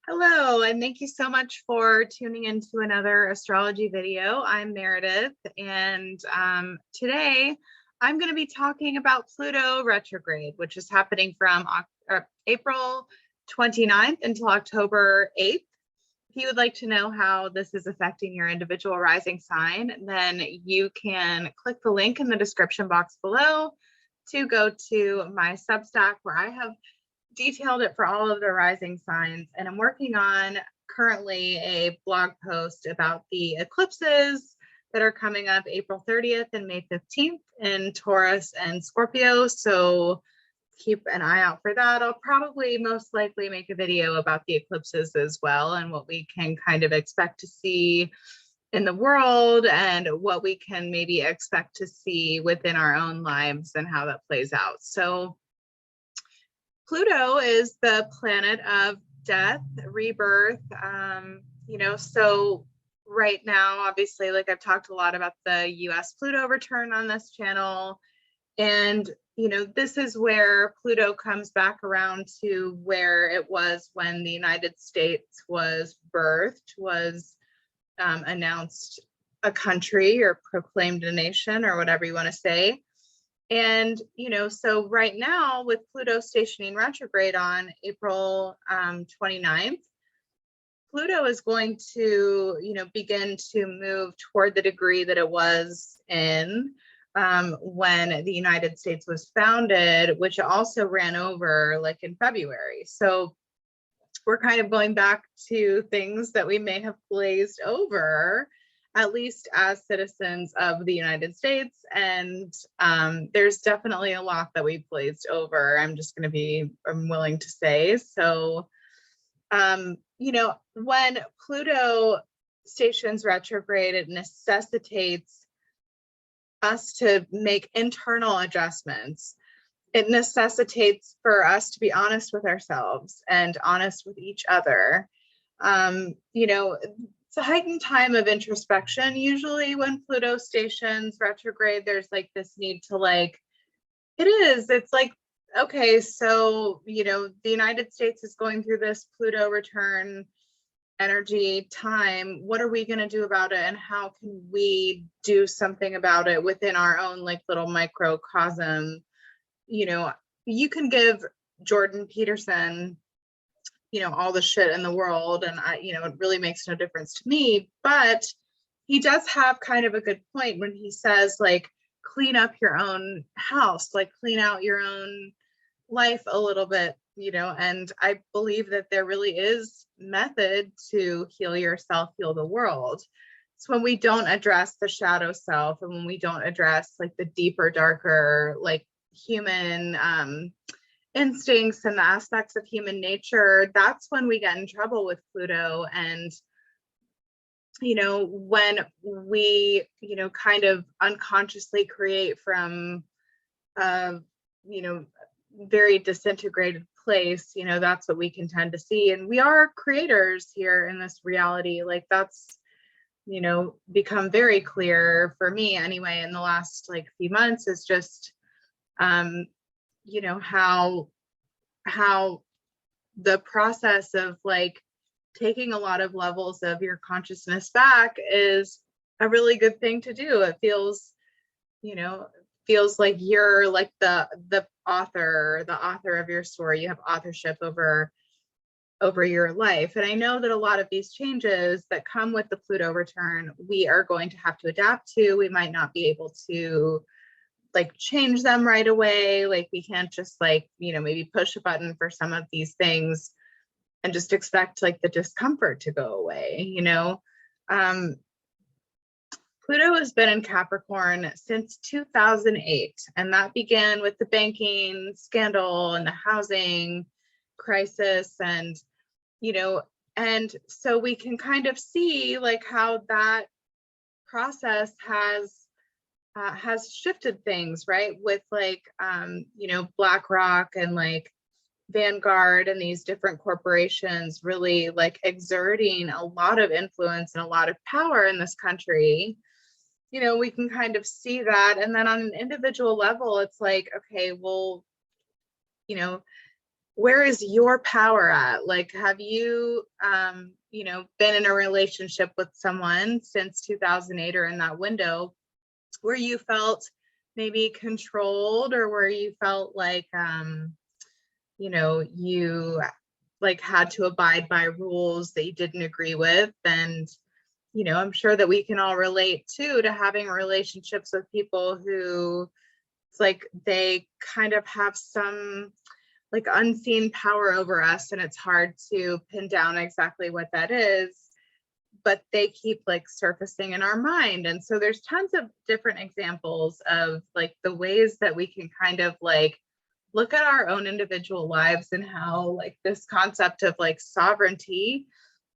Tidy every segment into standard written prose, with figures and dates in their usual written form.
Hello, and thank you so much for tuning into another astrology video. I'm Meredith, and today I'm going to be talking about Pluto retrograde, which is happening from April 29th until October 8th. If you would like to know how this is affecting your individual rising sign, then you can click the link in the description box below to go to my Substack, where I have detailed it for all of the rising signs, and I'm working on currently a blog post about the eclipses that are coming up April 30th and May 15th in Taurus and Scorpio, so keep an eye out for that. I'll probably most likely make a video about the eclipses as well, and what we can kind of expect to see in the world and what we can maybe expect to see within our own lives and how that plays out. So Pluto is the planet of death, rebirth, so right now, obviously, like I've talked a lot about the US Pluto return on this channel. And, this is where Pluto comes back around to where it was when the United States was birthed, was announced a country or proclaimed a nation or whatever you want to say. And, so right now with Pluto stationing retrograde on April 29th, Pluto is going to, begin to move toward the degree that it was in when the United States was founded, which also ran over like in February. So we're kind of going back to things that we may have glazed over, at least as citizens of the United States. And there's definitely a lot that we've glazed over. I'm willing to say. So, when Pluto stations retrograde, it necessitates us to make internal adjustments. It necessitates for us to be honest with ourselves and honest with each other. It's a heightened time of introspection. Usually when Pluto stations retrograde, there's like this need to it's like, okay, so, the United States is going through this Pluto return energy time. What are we going to do about it? And how can we do something about it within our own like little microcosm? You can give Jordan Peterson all the shit in the world, and it really makes no difference to me, but he does have kind of a good point when he says like, clean up your own house, like clean out your own life a little bit, and I believe that there really is method to heal yourself, heal the world. It's when we don't address the shadow self, and when we don't address like the deeper, darker, like human instincts and the aspects of human nature, that's when we get in trouble with Pluto. And when we kind of unconsciously create from very disintegrated place, that's what we can tend to see. And we are creators here in this reality. Like that's become very clear for me anyway in the last like few months, is just how the process of like taking a lot of levels of your consciousness back is a really good thing to do. It feels like you're like the author of your story. You have authorship over your life. And I know that a lot of these changes that come with the Pluto return, we are going to have to adapt to. We might not be able to like change them right away. Like we can't just like, maybe push a button for some of these things and just expect like the discomfort to go away. Pluto has been in Capricorn since 2008, and that began with the banking scandal and the housing crisis. And, and so we can kind of see like how that process has shifted things, right? With like, BlackRock and like Vanguard and these different corporations really like exerting a lot of influence and a lot of power in this country. We can kind of see that. And then on an individual level, it's like, okay, well, where is your power at? Like, have you, been in a relationship with someone since 2008 or in that window where you felt maybe controlled, or where you felt like, you like had to abide by rules that you didn't agree with? And, I'm sure that we can all relate to having relationships with people who it's like they kind of have some like unseen power over us, and it's hard to pin down exactly what that is, but they keep like surfacing in our mind. And so there's tons of different examples of like the ways that we can kind of like look at our own individual lives, and how like this concept of like sovereignty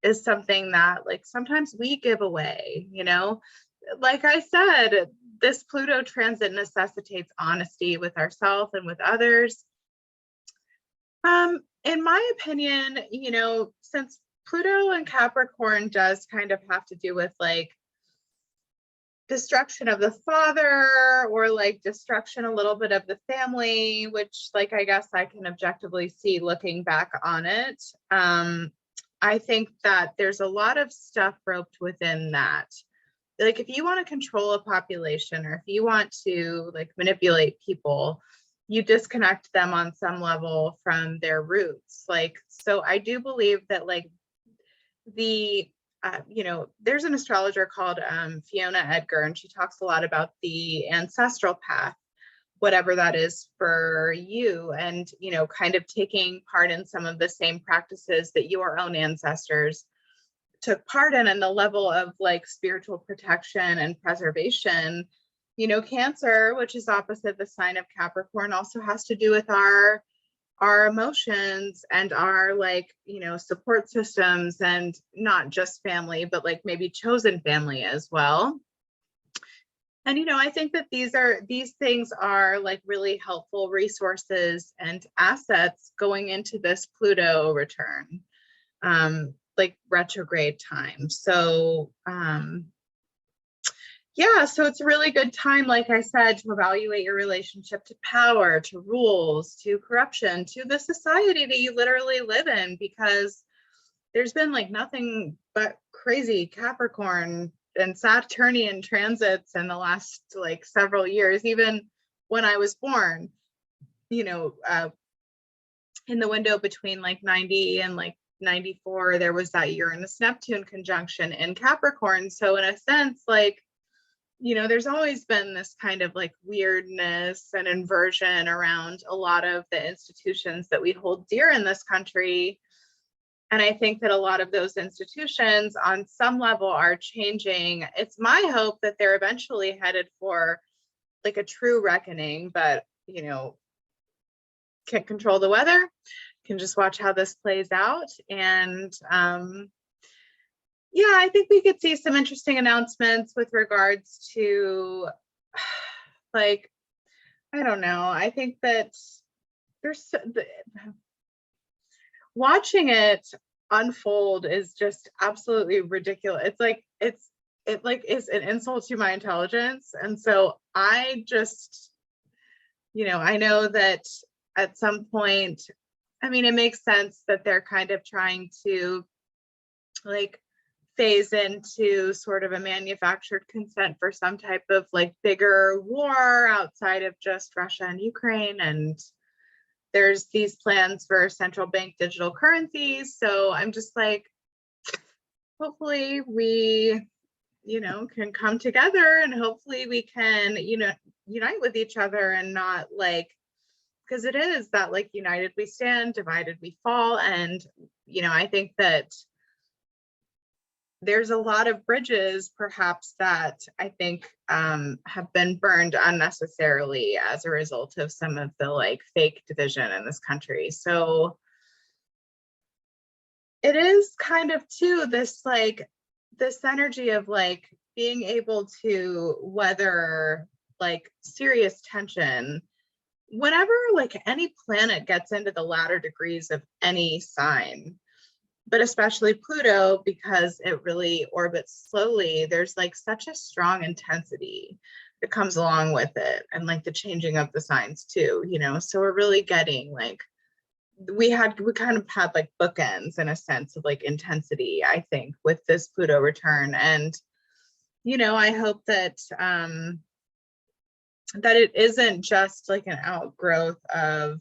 is something that like sometimes we give away. Like I said, this Pluto transit necessitates honesty with ourselves and with others. In my opinion, since Pluto and Capricorn does kind of have to do with like destruction of the father, or like destruction a little bit of the family, which like I guess I can objectively see looking back on it. I think that there's a lot of stuff roped within that. Like if you want to control a population, or if you want to like manipulate people, you disconnect them on some level from their roots. Like, so I do believe that like there's an astrologer called Fiona Edgar, and she talks a lot about the ancestral path, whatever that is for you, and, kind of taking part in some of the same practices that your own ancestors took part in, and the level of like spiritual protection and preservation. Cancer, which is opposite the sign of Capricorn, also has to do with our emotions and our like, support systems, and not just family, but like maybe chosen family as well. And, I think that these things are like really helpful resources and assets going into this Pluto return, like retrograde time. So, yeah, so it's a really good time, like I said, to evaluate your relationship to power, to rules, to corruption, to the society that you literally live in, because there's been like nothing but crazy Capricorn and Saturnian transits in the last like several years. Even when I was born, in the window between like 90 and like 94, there was that Uranus Neptune conjunction in Capricorn. So in a sense, like, there's always been this kind of like weirdness and inversion around a lot of the institutions that we hold dear in this country. And I think that a lot of those institutions on some level are changing. It's my hope that they're eventually headed for like a true reckoning, but, can't control the weather, can just watch how this plays out. And, yeah, I think we could see some interesting announcements with regards to like, I don't know. I think that there's watching it unfold is just absolutely ridiculous. It's like, it like is an insult to my intelligence. And so I just, I know that at some point, I mean, it makes sense that they're kind of trying to like phase into sort of a manufactured consent for some type of like bigger war outside of just Russia and Ukraine. And there's these plans for central bank digital currencies. So I'm just like, hopefully we, can come together, and hopefully we can, unite with each other, and not like, because it is that like united we stand, divided we fall. And, I think that there's a lot of bridges perhaps that I think have been burned unnecessarily as a result of some of the like fake division in this country. So it is kind of too this energy of like being able to weather like serious tension whenever like any planet gets into the latter degrees of any sign, but especially Pluto, because it really orbits slowly. There's like such a strong intensity that comes along with it, and like the changing of the signs too, so we're really getting like we kind of had like bookends in a sense of like intensity, I think, with this Pluto return. And I hope that that it isn't just like an outgrowth of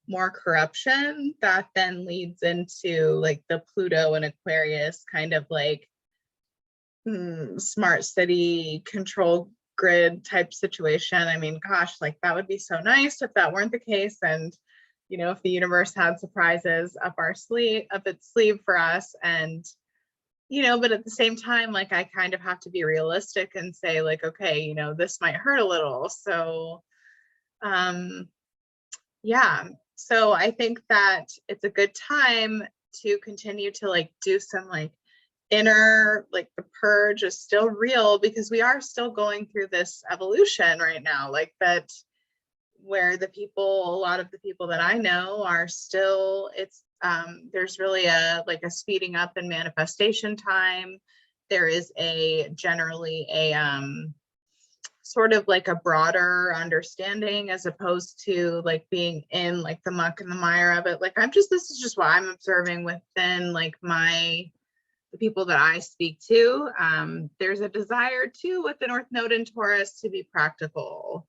more corruption that then leads into like the Pluto and Aquarius kind of like smart city control grid type situation. I mean, gosh, like that would be so nice if that weren't the case. And if the universe had surprises up its sleeve for us. And but at the same time, like I kind of have to be realistic and say like, okay, this might hurt a little. So yeah, so I think that it's a good time to continue to like do some like inner, like the purge is still real, because we are still going through this evolution right now, like that, where a lot of the people that I know are still, there's really a speeding up in manifestation time. There is generally a sort of like a broader understanding, as opposed to like being in like the muck and the mire of it. Like this is just what I'm observing within like the people that I speak to. There's a desire too with the North Node in Taurus to be practical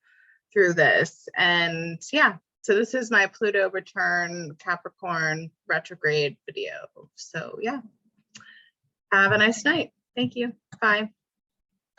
through this. And yeah, so this is my Pluto return Capricorn retrograde video. So yeah, have a nice night. Thank you. Bye.